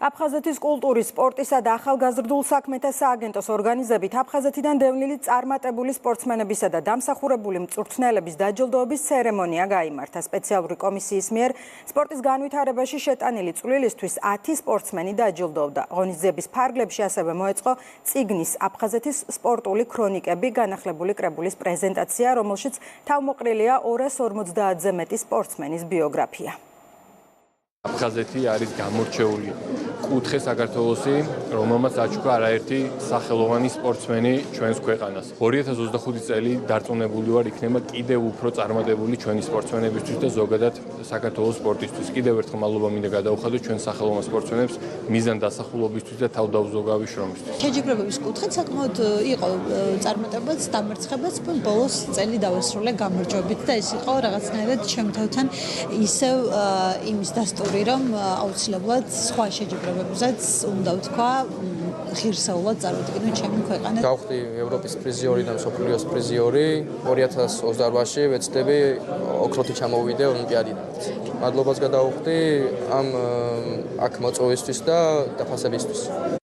აფხაზეთის კულტურის, სპორტისა და ახალგაზრდულ საქმეთა სააგენტოს ორგანიზებით აფხაზეთიდან დევნილი წარმატებული სპორტსმენებისა და დამსახურებული მწვრთნელების დაჯილდოების ცერემონია გაიმართა. სპეციალური კომისიის მიერ სპორტის განვითარებაში შეტანილი წვლილისთვის 10 სპორტსმენი დაჯილდოვდა. ღონისძიების ფარგლებში ასევე მოეწყო წიგნის აფხაზეთის სპორტული ქრონიკები განახლებული კრებულის პრეზენტაცია, რომელშიც თავმოყრილია 250-ზე მეტი სპორტსმენის ბიოგრაფია. აფხაზეთი არის გამორჩეული კუთხე საქართველოსი, რომელმაც აჩუქა არაერთი სახელოვანი სპორტსმენი ჩვენს ქვეყანას. 2025 წელი დარწმუნებული ვარ, იქნება კიდევ უფრო წარმატებული ჩვენი სპორტსმენებისთვის და ზოგადად საქართველოს სპორტისთვის. კიდევ ერთხელ მადლობა მინდა გადავუხადოთ ჩვენ სახელოვან სპორტსმენებს მიზან დასახულობისთვის და თავდაუზოგავი შრომისთვის. შეჯიბრებების კუთხით საკმაოდ იყო წარმატებაც, დამარცხებაც, ბოლოს წელი დავესრულე გამარჯვებით და ეს იყო რაღაცნაირად ჩემი თავთან ისევ იმის დასტური, რომ აუცილებლად სხვა შეჯიბრებებზეც უნდა ვთქვა ღირსეულად წარუდგინო ჩემი ქვეყანა. გავხდი ევროპის პრიზიორი და მსოფლიოს პრიზიორი 2028-ში ვეცდები ოქროთი ჩამოვიდე ოლიმპიადიდან. მადლობას გადავუხდი ამ აქ მოწვევისთვის და დაფასებისთვის.